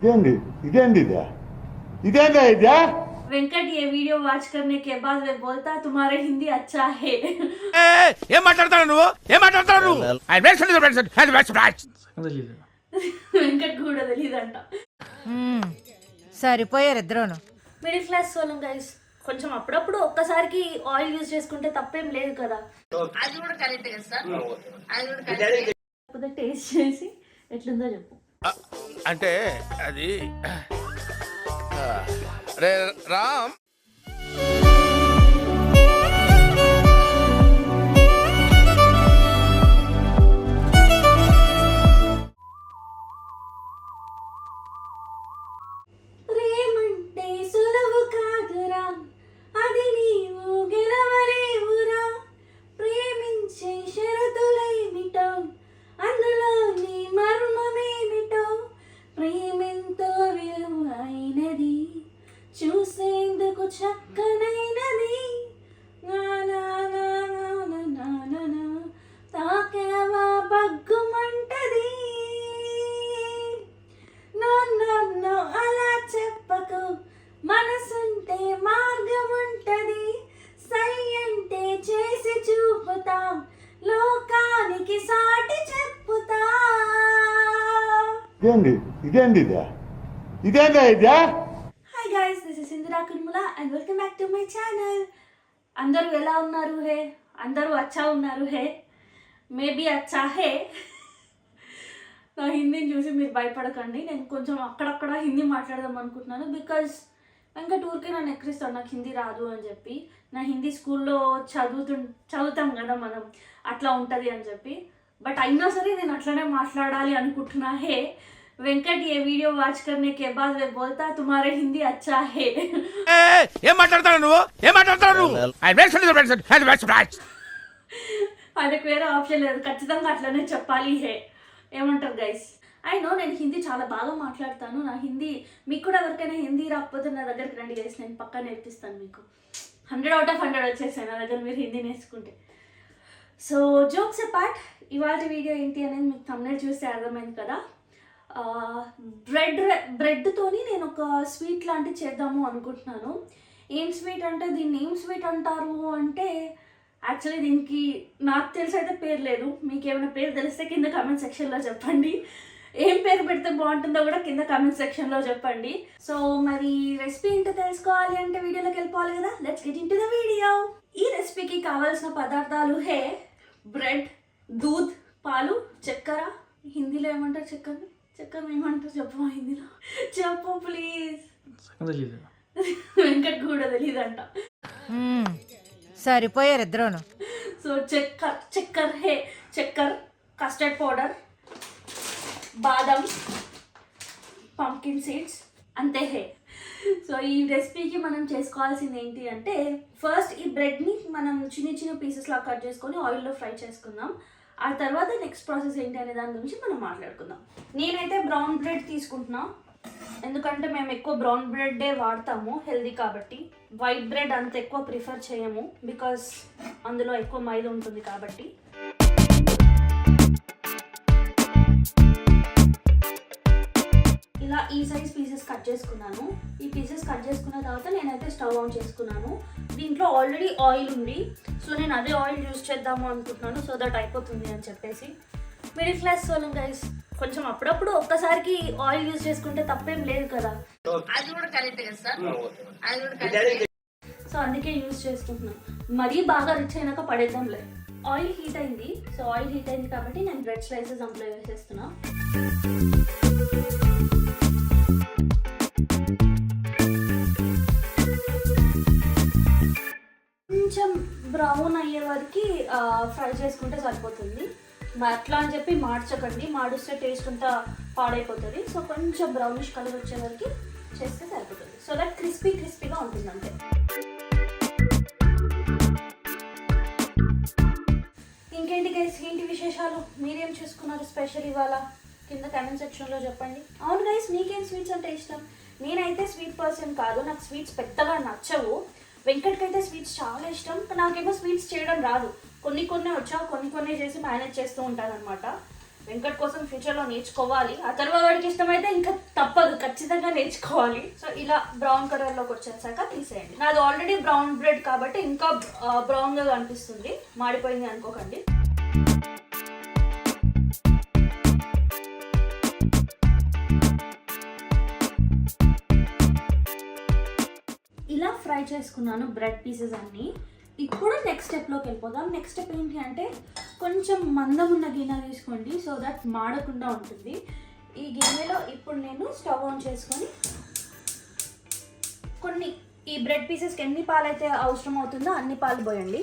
ఇదేంది ఇదేంది ఇదే ఇదేందా ఇదే वेंकट ये वीडियो वॉच करने के बाद वे बोलता तुम्हारे हिंदी अच्छा है ఏం మాట్లాడతావు నువ్వు వెంకట్ కూడా తెలియదంట. సరిపోయారు ఇద్దరును. మిడిల్ క్లాస్ వాళ్ళం గైస్, కొంచెం అప్పుడప్పుడు ఒక్కసారికి ఆయిల్ యూజ్ చేసుకుంటే తప్పేం లేదు కదా. కాకపోతే టేస్ట్ చేసి ఎట్లుందో చెప్పు. అంటే అది రే రామ్ ప్రేమంటే సులువు కాదురా, అది నీవు గెలవలేవురా, ప్రేమించే షరతులేమిటో, అందులో నీ మర్మమేమిటో, ప్రేమెంతో విలువైనది, చూసేందుకు చక్కనైనది, తాకేవా బగ్గుమంటది, నన్ను అలా చెప్పకు, మనసుంటే మార్గం ఉంటది, సై అంటే చేసి చూపుతా, లోకానికి సాటి చెప్పుతా. ఇదేంది ఇదేంది ఇదే ఇదేందా ఇదే hi guys, this is Indira Kurmula and welcome back to my channel. అందరూ ఎలా ఉన్నారు హే? అందరూ అచ్చా ఉన్నారు హే? మేబీ అచ్చా హే. నా హిందీని చూసి మీరు భయపడకండి, నేను కొంచెం అక్కడక్కడ హిందీ మాట్లాడదాం అనుకుంటున్నాను. బికాజ్ వెంకట ఊరికే నన్ను ఎక్కిరిస్తాను నాకు హిందీ రాదు అని చెప్పి. నా హిందీ స్కూల్లో చదువుతాం కదా మనం, అట్లా ఉంటుంది అని చెప్పి. బట్ అయినా సరే నేను అట్లనే మాట్లాడాలి అనుకుంటున్నా హే. वेंकट ये वीडियो वॉच करने के बाद वे बोलता तुम्हारे हिंदी अच्छा है ఏం మాట్లాడతావు నువ్వు ఆయనకు వేరే ఆప్షన్ లేదు, ఖచ్చితంగా అట్లనే చెప్పాలి హే. ఏమంటారు గైస్? నో నేను హిందీ చాలా బాగా మాట్లాడతాను. నా హిందీ మీకు కూడా ఎవరికైనా హిందీ రాకపోతే నా దగ్గరికి రండి గైస్, నేను పక్కా నేర్పిస్తాను మీకు. 100 out of 100 వచ్చేసాయి నా దగ్గర మీరు హిందీ నేర్చుకుంటే. సో జోక్స్ అపార్ట్, ఇవాళ వీడియో ఏంటి అనేది మీకు థంబ్నెయిల్ చూస్తే అర్థమైంది కదా. బ్రెడ్తోని నేను ఒక స్వీట్ లాంటివి చేద్దాము అనుకుంటున్నాను. ఏం స్వీట్ అంటే దీన్ని ఏం స్వీట్ అంటారు అంటే, యాక్చువల్లీ దీనికి నాకు తెలిసి అయితే పేరు లేదు. మీకు ఏమైనా పేరు తెలిస్తే కింద కామెంట్ సెక్షన్లో చెప్పండి. ఏం పేరు పెడితే బాగుంటుందో కూడా కింద కామెంట్ సెక్షన్లో చెప్పండి. సో మరి రెసిపీ ఏంటో తెలుసుకోవాలి అంటే వీడియోలోకి వెళ్ళిపోవాలి కదా. Let's get in to the video. ఈ రెసిపీకి కావాల్సిన పదార్థాలు హే బ్రెడ్, దూద్, పాలు, చక్కెర. హిందీలో ఏమంటారు చక్కెర? చక్కెర ఏమంటారు చెప్పు హిందీలో, చెప్పు ప్లీజ్. వెంకట్ కూడా తెలియదంట. సరిపోయారు ఇద్దరును. సో చక్కెర, కస్టర్డ్ పౌడర్, బాదం, పంకిన్ సీడ్స్, అంతే హే. సో ఈ రెసిపీకి మనం చేసుకోవాల్సింది ఏంటి అంటే, ఫస్ట్ ఈ బ్రెడ్ని మనం చిన్న చిన్న పీసెస్లా కట్ చేసుకొని ఆయిల్లో ఫ్రై చేసుకుందాం. ఆ తర్వాత నెక్స్ట్ ప్రాసెస్ ఏంటి అనే దాని గురించి మనం మాట్లాడుకుందాం. నేనైతే బ్రౌన్ బ్రెడ్ తీసుకుంటున్నా, ఎందుకంటే మేము ఎక్కువ బ్రౌన్ బ్రెడ్డే వాడతాము, హెల్దీ కాబట్టి. వైట్ బ్రెడ్ అంత ఎక్కువ ప్రిఫర్ చేయము, బికాస్ అందులో ఎక్కువ మైదా ఉంటుంది కాబట్టి. ఇలా ఈ సైజ్ పీసెస్ కట్ చేసుకున్నాను. ఈ పీసెస్ కట్ చేసుకున్న తర్వాత నేనైతే స్టవ్ ఆన్ చేసుకున్నాను. దీంట్లో ఆల్రెడీ ఆయిల్ ఉంది, సో నేను అదే ఆయిల్ యూజ్ చేద్దాము అనుకుంటున్నాను, సో దట్ అయిపోతుంది అని చెప్పేసి. మిడిల్ క్లాస్ వాళ్ళం గైస్, కొంచెం అప్పుడప్పుడు ఒక్కసారికి ఆయిల్ యూజ్ చేసుకుంటే తప్పేం లేదు కదా. సో అందుకే యూజ్ చేసుకుంటున్నాను. మరీ బాగా రిచ్ అయినాక పడేద్దాం లేదు. ఆయిల్ హీట్ అయింది, సో ఆయిల్ హీట్ అయింది కాబట్టి నేను బ్రెడ్ స్లైసెస్ అందులో వేసేస్తున్నా. కొంచెం బ్రౌన్ అయ్యే వరకు ఫ్రై చేసుకుంటే సరిపోతుంది. అట్లా అని చెప్పి మార్చకండి, మాడిస్తే టేస్ట్ అంతా పాడైపోతుంది. సో కొంచెం బ్రౌనిష్ కలర్ వచ్చే వరకు చేస్తే సరిపోతుంది, సో దట్ క్రిస్పీగా ఉంటుంది అంతే. ఇంకేంటి గైస్, ఏంటి విశేషాలు? మీరేం చూసుకున్నారు స్పెషల్ ఇవాళ? కింద కామెంట్ సెక్షన్లో చెప్పండి. అవును గైస్, మీకేం స్వీట్స్ అంటే ఇష్టం? నేనైతే స్వీట్ పర్సన్ కాదు, నాకు స్వీట్స్ పెద్దగా నచ్చవు. వెంకట్కి అయితే స్వీట్స్ చాలా ఇష్టం, నాకేమో స్వీట్స్ చేయడం రాదు. కొన్ని వచ్చా, కొన్ని చేసి మేనేజ్ చేస్తూ ఉంటాను అనమాట. వెంకట్ కోసం ఫ్యూచర్లో నేర్చుకోవాలి. ఆ తర్వాత వాడికి ఇష్టమైతే ఇంకా తప్పదు, ఖచ్చితంగా నేర్చుకోవాలి. సో ఇలా బ్రౌన్ కలర్లోకి వచ్చేసాక తీసేయండి. నాది ఆల్రెడీ బ్రౌన్ బ్రెడ్ కాబట్టి ఇంకా బ్రౌన్గా కనిపిస్తుంది, మాడిపోయింది అనుకోకండి. ఇలా ఫ్రై చేసుకున్నాను బ్రెడ్ పీసెస్ అన్నీ. ఇప్పుడు నెక్స్ట్ స్టెప్లోకి వెళ్ళిపోదాం. నెక్స్ట్ స్టెప్ ఏంటి అంటే కొంచెం మందం ఉన్న గిన్నె తీసుకోండి, సో దట్ మాడకుండా ఉంటుంది. ఈ గిన్నెలో ఇప్పుడు నేను స్టవ్ ఆన్ చేసుకొని కొన్ని ఈ బ్రెడ్ పీసెస్కి ఎన్ని పాలు అయితే అవసరం అవుతుందో అన్ని పాలు పోయండి.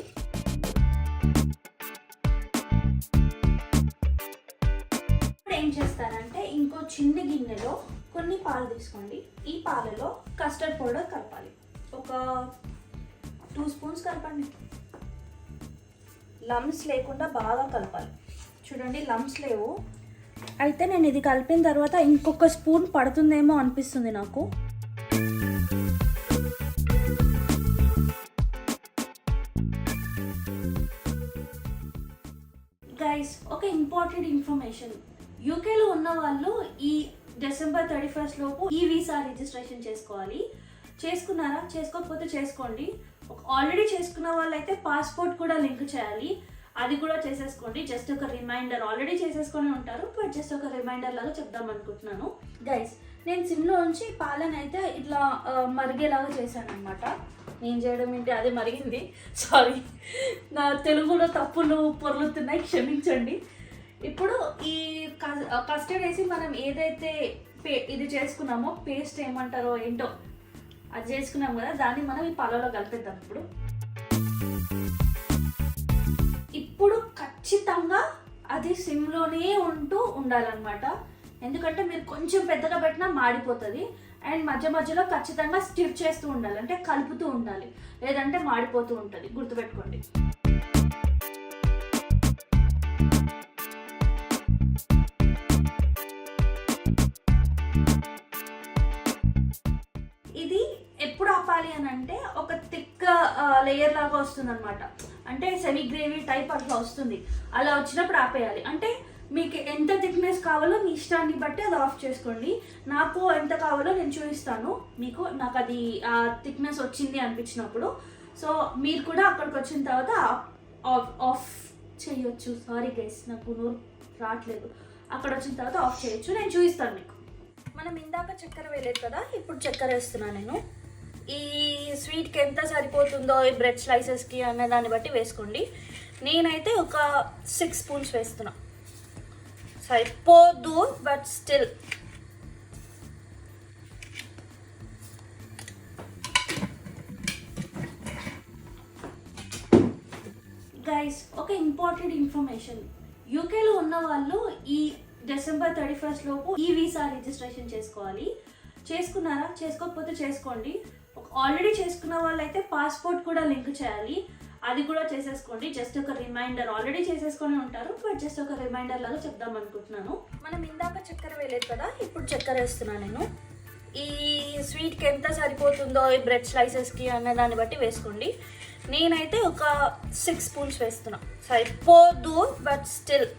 ఇప్పుడు ఏం చేస్తారంటే ఇంకో చిన్న గిన్నెలో కొన్ని పాలు తీసుకోండి. ఈ పాలలో కస్టర్డ్ పౌడర్ కలపాలి. ఒక 2 స్పూన్స్ కలపండి. లమ్స్ లేకుండా బాగా కలపాలి. చూడండి లమ్స్ లేవు. అయితే నేను ఇది కలిపిన తర్వాత ఇంకొక స్పూన్ పడుతుందేమో అనిపిస్తుంది నాకు. గైస్, ఒక ఇంపార్టెంట్ ఇన్ఫర్మేషన్. యూకేలో ఉన్న వాళ్ళు ఈ డిసెంబర్ 31 లోపు ఈ వీసా రిజిస్ట్రేషన్ చేసుకోవాలి. చేసుకున్నారా? చేసుకోకపోతే చేసుకోండి. ఆల్రెడీ చేసుకున్న వాళ్ళు అయితే పాస్పోర్ట్ కూడా లింక్ చేయాలి, అది కూడా చేసేసుకోండి. జస్ట్ ఒక రిమైండర్, ఆల్రెడీ చేసేసుకొని ఉంటారు బట్ జస్ట్ ఒక రిమైండర్ లాగా చెప్దాం అనుకుంటున్నాను. గైస్, నేను సిమ్లో ఉంచి పాలను అయితే ఇట్లా మరిగేలాగా చేశాను అనమాట. నేను చేయడం ఏంటి, అది మరిగింది. సారీ, నా తెలుగులో తప్పులు పొర్లుతున్నాయి, క్షమించండి. ఇప్పుడు ఈ కస్టర్డ్ వేసి మనం ఏదైతే ఇది చేసుకున్నామో, పేస్ట్ ఏమంటారో ఏంటో అది చేసుకున్నాం కదా, దాన్ని మనం ఈ పాలలో కలిపేద్దాం. ఇప్పుడు ఖచ్చితంగా అది సిమ్లోనే ఉండాలన్నమాట. ఎందుకంటే మీరు కొంచెం పెద్దగా పెట్టినా మాడిపోతుంది. అండ్ మధ్య మధ్యలో ఖచ్చితంగా స్టిర్ చేస్తూ ఉండాలి, అంటే కలుపుతూ ఉండాలి, లేదంటే మాడిపోతూ ఉంటుంది, గుర్తుపెట్టుకోండి. ఇది ఎప్పుడు ఆపాలి అని అంటే ఒక థిక్ లేయర్ లాగా వస్తుంది అనమాట, అంటే సెమీ గ్రేవీ టైప్ అట్లా వస్తుంది. అలా వచ్చినప్పుడు ఆపేయాలి. అంటే మీకు ఎంత థిక్నెస్ కావాలో మీ ఇష్టాన్ని బట్టి అది ఆఫ్ చేసుకోండి. నాకు ఎంత కావాలో నేను చూపిస్తాను మీకు, నాకు అది థిక్నెస్ వచ్చింది అనిపించినప్పుడు. సో మీరు కూడా అక్కడికి వచ్చిన తర్వాత ఆఫ్ చేయొచ్చు. సారీ గైస్, నాకు నోరు రావట్లేదు. అక్కడ వచ్చిన తర్వాత ఆఫ్ చేయొచ్చు, నేను చూపిస్తాను మీకు. మనం ఇందాక చక్కెర వేయలేదు కదా, ఇప్పుడు చక్కెర వేస్తున్నాను నేను. ఈ స్వీట్కి ఎంత సరిపోతుందో ఈ బ్రెడ్ స్లైసెస్కి అనే దాన్ని బట్టి వేసుకోండి. నేనైతే ఒక 6 స్పూన్స్ వేస్తున్నా. సరిపోదు బట్ స్టిల్. గైస్, ఒక ఇంపార్టెంట్ ఇన్ఫర్మేషన్. యూకేలో ఉన్న వాళ్ళు ఈ డిసెంబర్ 31 లోపు ఈ వీసా రిజిస్ట్రేషన్ చేసుకోవాలి. చేసుకున్నారా? చేసుకోకపోతే చేసుకోండి. ఆల్రెడీ చేసుకున్న వాళ్ళు అయితే పాస్పోర్ట్ కూడా లింక్ చేయాలి, అది కూడా చేసేసుకోండి. జస్ట్ ఒక రిమైండర్, ఆల్రెడీ చేసేసుకొని ఉంటారు బట్ జస్ట్ ఒక రిమైండర్ లాగా చెప్దాం అనుకుంటున్నాను. మనం ఇందాక చక్కెర వేయలేదు కదా, ఇప్పుడు చక్కెర వేస్తున్నాను నేను. ఈ స్వీట్కి ఎంత సరిపోతుందో ఈ బ్రెడ్ స్లైసెస్కి అనే దాన్ని బట్టి వేసుకోండి. నేనైతే ఒక 6 స్పూన్స్ వేస్తున్నా. సరిపోదు బట్ స్టిల్.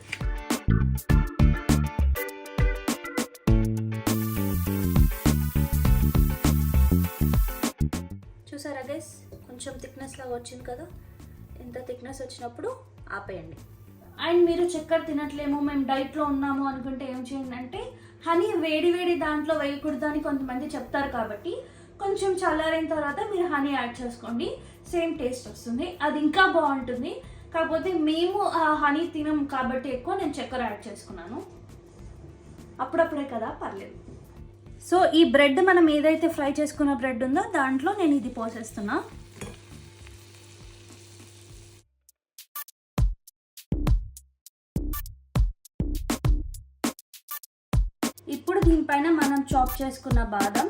చూసారా గైస్, కొంచెం థిక్నెస్ లాగా వచ్చింది కదా. ఎంత థిక్నెస్ వచ్చినప్పుడు ఆపేయండి. అండ్ మీరు చక్కెర తినట్లేమో, మేము డైట్లో ఉన్నాము అనుకుంటే ఏం చేయండి అంటే, హనీ వేడి వేడి దాంట్లో వేయకూడదు అని కొంతమంది చెప్తారు కాబట్టి కొంచెం చల్లారిన తర్వాత మీరు హనీ యాడ్ చేసుకోండి, సేమ్ టేస్ట్ వస్తుంది, అది ఇంకా బాగుంటుంది. కాకపోతే మేము హనీ తినం కాబట్టి ఎక్కువ నేను చక్కెర యాడ్ చేసుకున్నాను. అప్పుడప్పుడే కదా, పర్లేదు. సో ఈ బ్రెడ్ మనం ఏదైతే ఫ్రై చేసుకున్న బ్రెడ్ ఉందో దాంట్లో నేను ఇది పోసేస్తున్నా. ఇప్పుడు దీనిపైన మనం చాప్ చేసుకున్న బాదం,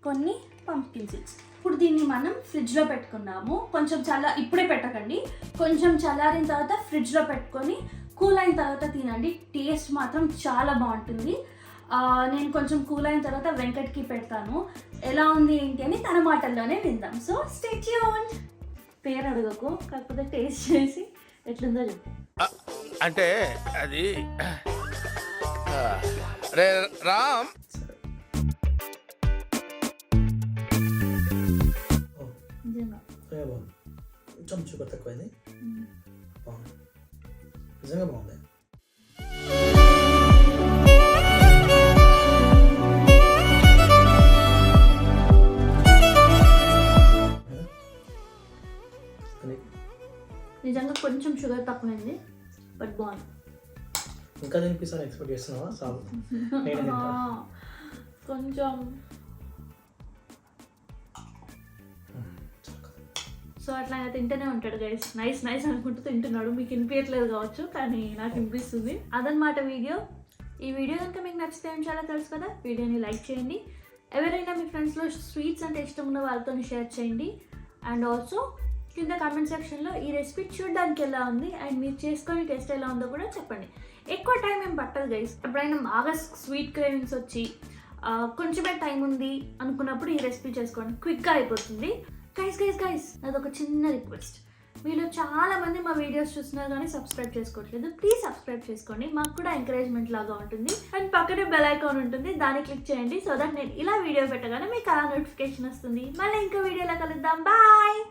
కొన్ని పంప్కిన్ సీడ్స్. ఇప్పుడు దీన్ని మనం ఫ్రిడ్జ్లో పెట్టుకున్నాము. కొంచెం ఇప్పుడే పెట్టకండి, కొంచెం చల్లారిన తర్వాత ఫ్రిడ్జ్లో పెట్టుకొని కూల్ అయిన తర్వాత తినండి. టేస్ట్ మాత్రం చాలా బాగుంటుంది. నేను కొంచెం కూల్ అయిన తర్వాత వెంకట్కి పెడతాను, ఎలా ఉంది ఏంటి అని తన మాటల్లోనే విందాం. So stay tuned. పేరు అడగకు, కాకపోతే టేస్ట్ చేసి ఎట్లుందో చెప్పు. అంటే అది రే రామ్ నిజంగా బాగుంది, కొంచెం షుగర్ తక్కువైంది, బాగుంది, నిజంగా బాగుంది. నిజంగా కొంచెం షుగర్ తక్కువైంది, బట్ బాగుంది. ఇంకా తినిపిస్తాను ఎక్స్పెక్ట్ చేస్తున్నావా? చాలు, నేను తింటా. కొంచెం సో అట్లా తింటూనే ఉంటాడు గైస్. నైస్ నైస్ అనుకుంటూ తింటున్నాడు. మీకు వినిపించట్లేదు కావచ్చు, కానీ నాకు వినిపిస్తుంది. అదనమాట వీడియో. ఈ వీడియో కనుక మీకు నచ్చితే ఏం చాలా తెలుసు కదా, వీడియోని లైక్ చేయండి. ఎవరైనా మీ ఫ్రెండ్స్లో స్వీట్స్ అంటే ఇష్టం ఉన్న వాళ్ళతో షేర్ చేయండి. అండ్ ఆల్సో కింద కామెంట్ సెక్షన్లో ఈ రెసిపీ చూడడానికి ఎలా ఉంది అండ్ మీరు చేసుకొని టేస్ట్ ఎలా ఉందో కూడా చెప్పండి. ఎక్కువ టైం ఏం పట్టదు గైస్. ఎప్పుడైనా బాగా స్వీట్ క్రేవింగ్స్ వచ్చి కొంచెమే టైం ఉంది అనుకున్నప్పుడు ఈ రెసిపీ చేసుకోండి, క్విక్గా అయిపోతుంది. గైస్ అదొక చిన్న రిక్వెస్ట్. మీలో చాలా మంది మా వీడియోస్ చూస్తున్నారు కానీ సబ్స్క్రైబ్ చేసుకోవట్లేదు. ప్లీజ్ సబ్స్క్రైబ్ చేసుకోండి, మాకు కూడా ఎంకరేజ్మెంట్ లాగా ఉంటుంది. అండ్ పక్కనే బెల్ ఐకాన్ ఉంటుంది, దాన్ని క్లిక్ చేయండి. సో దట్ నేను ఇలా వీడియో పెట్టగానే మీకు అలా నోటిఫికేషన్ వస్తుంది. మళ్ళీ ఇంకో వీడియోలో కలుద్దాం. బాయ్.